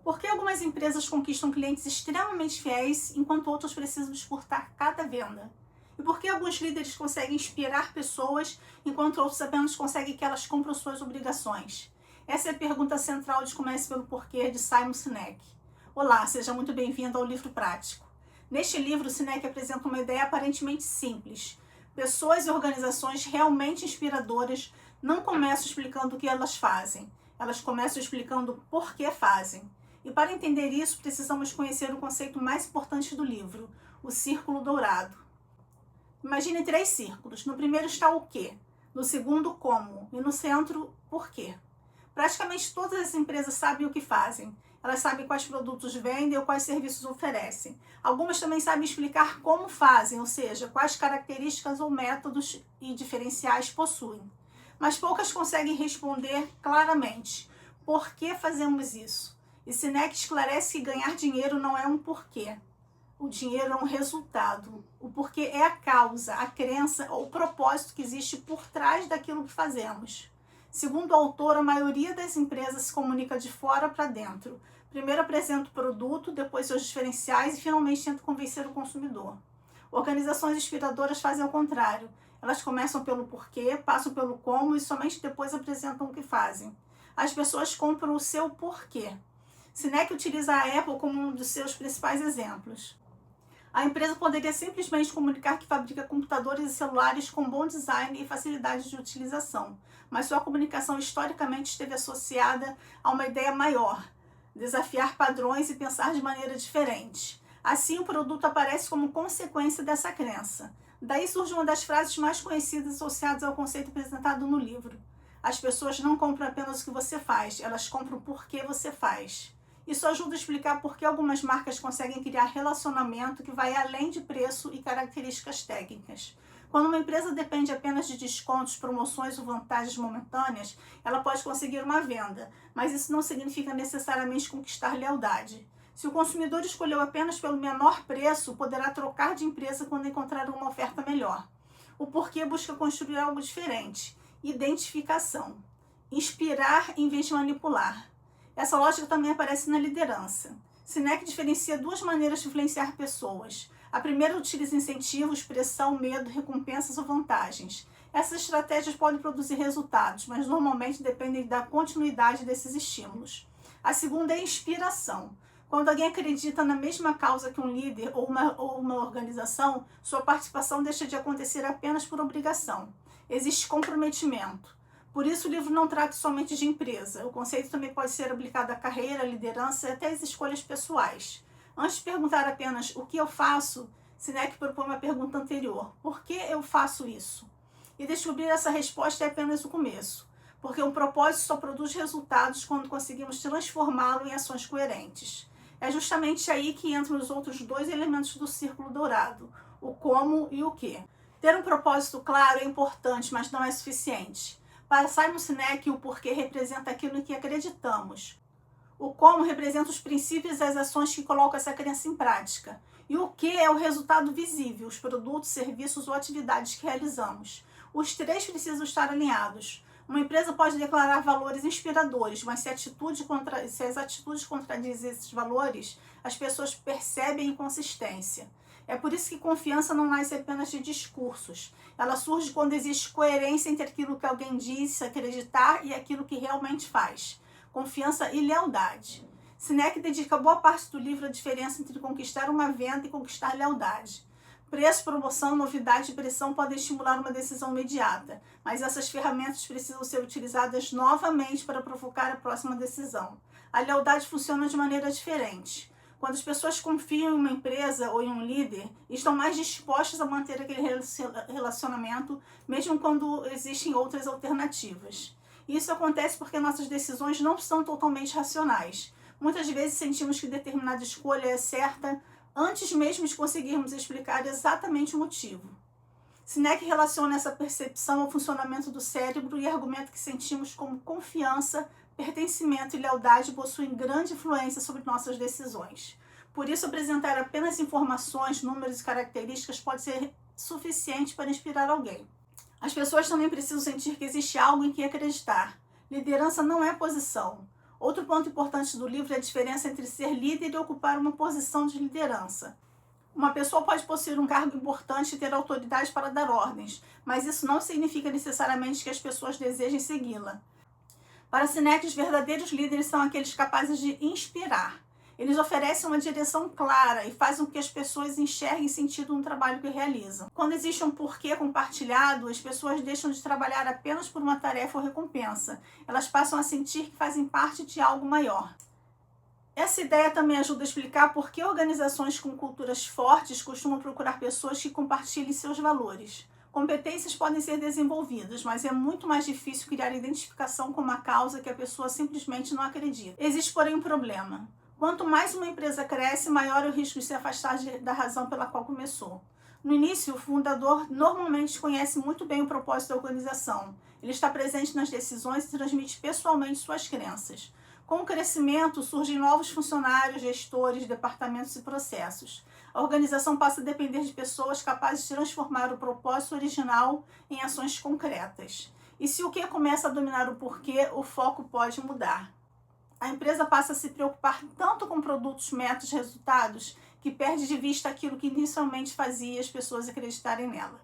Por que algumas empresas conquistam clientes extremamente fiéis, enquanto outros precisam disputar cada venda? E por que alguns líderes conseguem inspirar pessoas, enquanto outros apenas conseguem que elas cumpram suas obrigações? Essa é a pergunta central de Comece pelo Porquê, de Simon Sinek. Olá, seja muito bem-vindo ao Livro Prático. Neste livro, Sinek apresenta uma ideia aparentemente simples. Pessoas e organizações realmente inspiradoras não começam explicando o que elas fazem. Elas começam explicando por que fazem. E para entender isso, precisamos conhecer o conceito mais importante do livro, o círculo dourado. Imagine 3 círculos. No primeiro está o quê, no segundo como e no centro por quê. Praticamente todas as empresas sabem o que fazem. Elas sabem quais produtos vendem ou quais serviços oferecem. Algumas também sabem explicar como fazem, ou seja, quais características ou métodos e diferenciais possuem. Mas poucas conseguem responder claramente por que fazemos isso. E Sinek esclarece que ganhar dinheiro não é um porquê. O dinheiro é um resultado. O porquê é a causa, a crença ou o propósito que existe por trás daquilo que fazemos. Segundo o autor, a maioria das empresas se comunica de fora para dentro. Primeiro apresenta o produto, depois seus diferenciais e finalmente tenta convencer o consumidor. Organizações inspiradoras fazem ao contrário. Elas começam pelo porquê, passam pelo como e somente depois apresentam o que fazem. As pessoas compram o seu porquê. Sinek utiliza a Apple como um dos seus principais exemplos. A empresa poderia simplesmente comunicar que fabrica computadores e celulares com bom design e facilidade de utilização, mas sua comunicação historicamente esteve associada a uma ideia maior, desafiar padrões e pensar de maneira diferente. Assim, o produto aparece como consequência dessa crença. Daí surge uma das frases mais conhecidas associadas ao conceito apresentado no livro. As pessoas não compram apenas o que você faz, elas compram por que você faz. Isso ajuda a explicar por que algumas marcas conseguem criar relacionamento que vai além de preço e características técnicas. Quando uma empresa depende apenas de descontos, promoções ou vantagens momentâneas, ela pode conseguir uma venda, mas isso não significa necessariamente conquistar lealdade. Se o consumidor escolheu apenas pelo menor preço, poderá trocar de empresa quando encontrar uma oferta melhor. O porquê busca construir algo diferente. Identificação. Inspirar em vez de manipular. Essa lógica também aparece na liderança. Sinek diferencia 2 maneiras de influenciar pessoas. A primeira utiliza incentivos, pressão, medo, recompensas ou vantagens. Essas estratégias podem produzir resultados, mas normalmente dependem da continuidade desses estímulos. A segunda é inspiração. Quando alguém acredita na mesma causa que um líder ou uma organização, sua participação deixa de acontecer apenas por obrigação. Existe comprometimento. Por isso, o livro não trata somente de empresa. O conceito também pode ser aplicado à carreira, à liderança e até às escolhas pessoais. Antes de perguntar apenas o que eu faço, Sinek propõe uma pergunta anterior. Por que eu faço isso? E descobrir essa resposta é apenas o começo. Porque um propósito só produz resultados quando conseguimos transformá-lo em ações coerentes. É justamente aí que entram os outros 2 elementos do círculo dourado, o como e o que. Ter um propósito claro é importante, mas não é suficiente. Para Simon Sinek, o porquê representa aquilo em que acreditamos. O como representa os princípios e as ações que colocam essa crença em prática. E o que é o resultado visível, os produtos, serviços ou atividades que realizamos. Os 3 precisam estar alinhados. Uma empresa pode declarar valores inspiradores, mas se as atitudes contradizem esses valores, as pessoas percebem inconsistência. É por isso que confiança não nasce apenas de discursos. Ela surge quando existe coerência entre aquilo que alguém diz acreditar e aquilo que realmente faz. Confiança e lealdade. Sinek dedica boa parte do livro à diferença entre conquistar uma venda e conquistar lealdade. Preço, promoção, novidade e pressão podem estimular uma decisão imediata, mas essas ferramentas precisam ser utilizadas novamente para provocar a próxima decisão. A lealdade funciona de maneira diferente. Quando as pessoas confiam em uma empresa ou em um líder, estão mais dispostas a manter aquele relacionamento, mesmo quando existem outras alternativas. Isso acontece porque nossas decisões não são totalmente racionais. Muitas vezes sentimos que determinada escolha é certa antes mesmo de conseguirmos explicar exatamente o motivo. Sinek relaciona essa percepção ao funcionamento do cérebro e argumenta que sentimos como confiança, pertencimento e lealdade possuem grande influência sobre nossas decisões. Por isso, apresentar apenas informações, números e características pode ser suficiente para inspirar alguém. As pessoas também precisam sentir que existe algo em que acreditar. Liderança não é posição. Outro ponto importante do livro é a diferença entre ser líder e ocupar uma posição de liderança. Uma pessoa pode possuir um cargo importante e ter autoridade para dar ordens, mas isso não significa necessariamente que as pessoas desejem segui-la. Para Sinek, os verdadeiros líderes são aqueles capazes de inspirar. Eles oferecem uma direção clara e fazem com que as pessoas enxerguem sentido no trabalho que realizam. Quando existe um porquê compartilhado, as pessoas deixam de trabalhar apenas por uma tarefa ou recompensa. Elas passam a sentir que fazem parte de algo maior. Essa ideia também ajuda a explicar por que organizações com culturas fortes costumam procurar pessoas que compartilhem seus valores. Competências podem ser desenvolvidas, mas é muito mais difícil criar identificação com uma causa que a pessoa simplesmente não acredita. Existe, porém, um problema. Quanto mais uma empresa cresce, maior é o risco de se afastar da razão pela qual começou. No início, o fundador normalmente conhece muito bem o propósito da organização. Ele está presente nas decisões e transmite pessoalmente suas crenças. Com o crescimento, surgem novos funcionários, gestores, departamentos e processos. A organização passa a depender de pessoas capazes de transformar o propósito original em ações concretas. E se o que começa a dominar o porquê, o foco pode mudar. A empresa passa a se preocupar tanto com produtos, métodos, resultados, que perde de vista aquilo que inicialmente fazia as pessoas acreditarem nela.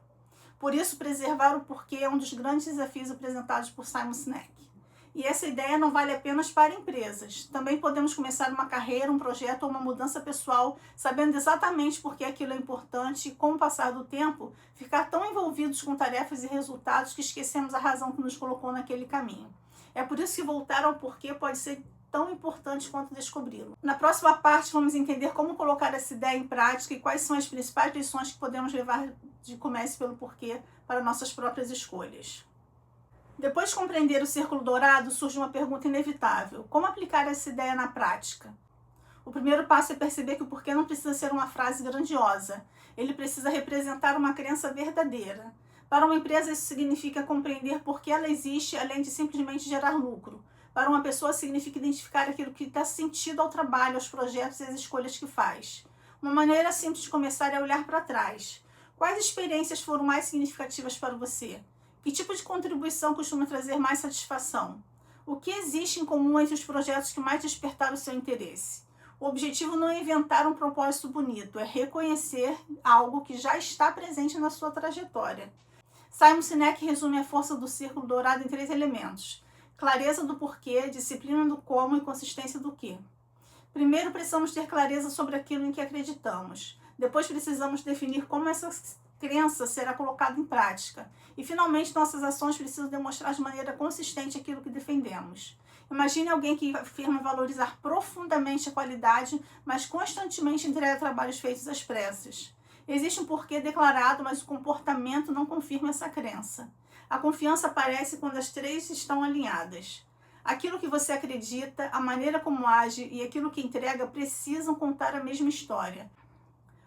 Por isso, preservar o porquê é um dos grandes desafios apresentados por Simon Sinek. E essa ideia não vale apenas para empresas. Também podemos começar uma carreira, um projeto ou uma mudança pessoal, sabendo exatamente por que aquilo é importante e, com o passar do tempo, ficar tão envolvidos com tarefas e resultados que esquecemos a razão que nos colocou naquele caminho. É por isso que voltar ao porquê pode ser tão importante quanto descobri-lo. Na próxima parte, vamos entender como colocar essa ideia em prática e quais são as principais lições que podemos levar de Comece pelo Porquê para nossas próprias escolhas. Depois de compreender o círculo dourado, surge uma pergunta inevitável: como aplicar essa ideia na prática? O primeiro passo é perceber que o porquê não precisa ser uma frase grandiosa. Ele precisa representar uma crença verdadeira. Para uma empresa, isso significa compreender por que ela existe, além de simplesmente gerar lucro. Para uma pessoa, significa identificar aquilo que dá sentido ao trabalho, aos projetos e às escolhas que faz. Uma maneira simples de começar é olhar para trás. Quais experiências foram mais significativas para você? Que tipo de contribuição costuma trazer mais satisfação? O que existe em comum entre os projetos que mais despertaram o seu interesse? O objetivo não é inventar um propósito bonito, é reconhecer algo que já está presente na sua trajetória. Simon Sinek resume a força do círculo dourado em 3 elementos: clareza do porquê, disciplina do como e consistência do que. Primeiro, precisamos ter clareza sobre aquilo em que acreditamos. Depois, precisamos definir como essa crença será colocada em prática. E, finalmente, nossas ações precisam demonstrar de maneira consistente aquilo que defendemos. Imagine alguém que afirma valorizar profundamente a qualidade, mas constantemente entrega trabalhos feitos às pressas. Existe um porquê declarado, mas o comportamento não confirma essa crença. A confiança aparece quando as 3 estão alinhadas. Aquilo que você acredita, a maneira como age e aquilo que entrega precisam contar a mesma história.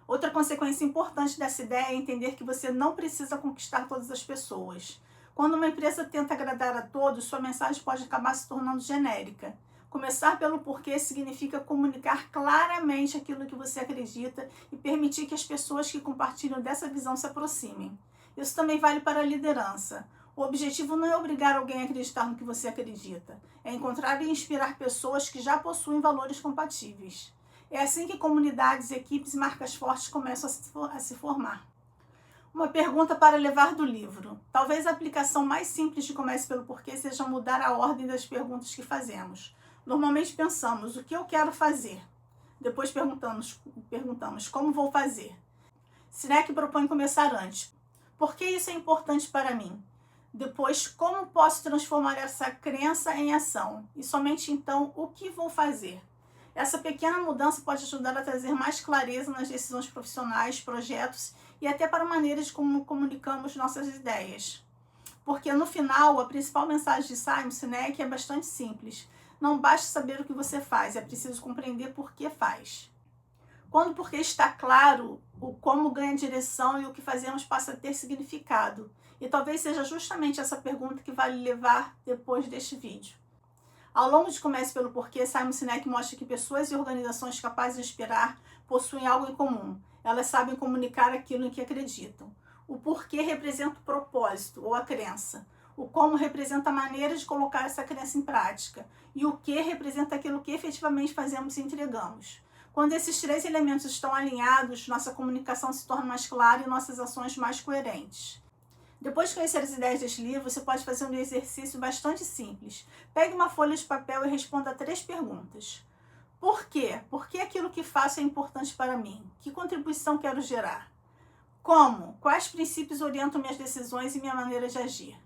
Outra consequência importante dessa ideia é entender que você não precisa conquistar todas as pessoas. Quando uma empresa tenta agradar a todos, sua mensagem pode acabar se tornando genérica. Começar pelo porquê significa comunicar claramente aquilo que você acredita e permitir que as pessoas que compartilham dessa visão se aproximem. Isso também vale para a liderança. O objetivo não é obrigar alguém a acreditar no que você acredita, é encontrar e inspirar pessoas que já possuem valores compatíveis. É assim que comunidades, equipes e marcas fortes começam a se formar. Uma pergunta para levar do livro. Talvez a aplicação mais simples de Comece pelo Porquê seja mudar a ordem das perguntas que fazemos. Normalmente pensamos, o que eu quero fazer? Depois perguntamos como vou fazer? Sinek propõe começar antes. Por que isso é importante para mim? Depois, como posso transformar essa crença em ação? E somente então, o que vou fazer? Essa pequena mudança pode ajudar a trazer mais clareza nas decisões profissionais, projetos e até para maneiras de como comunicamos nossas ideias. Porque no final, a principal mensagem de Simon Sinek é bastante simples. Não basta saber o que você faz, é preciso compreender por que faz. Quando o porquê está claro, o como ganha direção e o que fazemos passa a ter significado. E talvez seja justamente essa pergunta que vai levar depois deste vídeo. Ao longo de Comece pelo Porquê, Simon Sinek mostra que pessoas e organizações capazes de inspirar possuem algo em comum. Elas sabem comunicar aquilo em que acreditam. O porquê representa o propósito ou a crença. O como representa a maneira de colocar essa crença em prática. E o que representa aquilo que efetivamente fazemos e entregamos. Quando esses 3 elementos estão alinhados, nossa comunicação se torna mais clara e nossas ações mais coerentes. Depois de conhecer as ideias deste livro, você pode fazer um exercício bastante simples. Pegue uma folha de papel e responda 3 perguntas. Por quê? Por que aquilo que faço é importante para mim? Que contribuição quero gerar? Como? Quais princípios orientam minhas decisões e minha maneira de agir?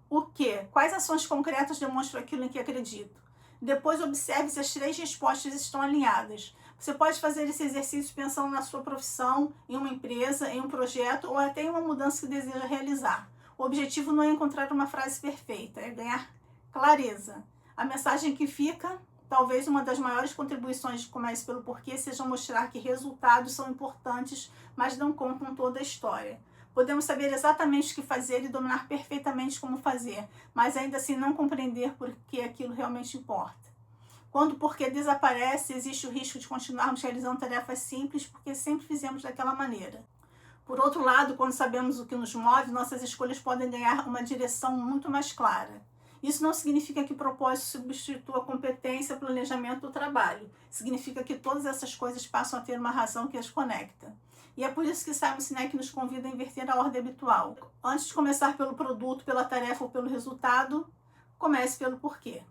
O que? Quais ações concretas demonstram aquilo em que acredito? Depois observe se as 3 respostas estão alinhadas. Você pode fazer esse exercício pensando na sua profissão, em uma empresa, em um projeto ou até em uma mudança que deseja realizar. O objetivo não é encontrar uma frase perfeita, é ganhar clareza. A mensagem que fica, talvez uma das maiores contribuições de Comece pelo Porquê, seja mostrar que resultados são importantes, mas não contam toda a história. Podemos saber exatamente o que fazer e dominar perfeitamente como fazer, mas ainda assim não compreender por que aquilo realmente importa. Quando o porquê desaparece, existe o risco de continuarmos realizando tarefas simples porque sempre fizemos daquela maneira. Por outro lado, quando sabemos o que nos move, nossas escolhas podem ganhar uma direção muito mais clara. Isso não significa que propósito substitua competência, planejamento ou trabalho. Significa que todas essas coisas passam a ter uma razão que as conecta. E é por isso que Simon Sinek nos convida a inverter a ordem habitual. Antes de começar pelo produto, pela tarefa ou pelo resultado, comece pelo porquê.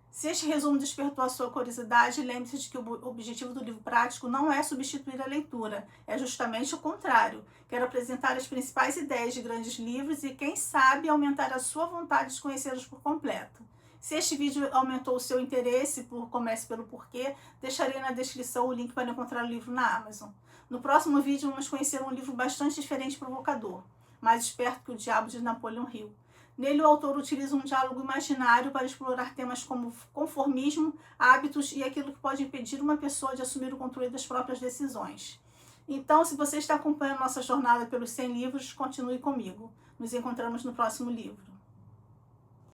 Se este resumo despertou a sua curiosidade, lembre-se de que o objetivo do livro prático não é substituir a leitura, é justamente o contrário. Quero apresentar as principais ideias de grandes livros e, quem sabe, aumentar a sua vontade de conhecê-los por completo. Se este vídeo aumentou o seu interesse por Comece pelo Porquê, deixarei na descrição o link para encontrar o livro na Amazon. No próximo vídeo, vamos conhecer um livro bastante diferente e provocador, Mais Esperto que o Diabo, de Napoleon Hill. Nele, o autor utiliza um diálogo imaginário para explorar temas como conformismo, hábitos e aquilo que pode impedir uma pessoa de assumir o controle das próprias decisões. Então, se você está acompanhando nossa jornada pelos 100 livros, continue comigo. Nos encontramos no próximo livro.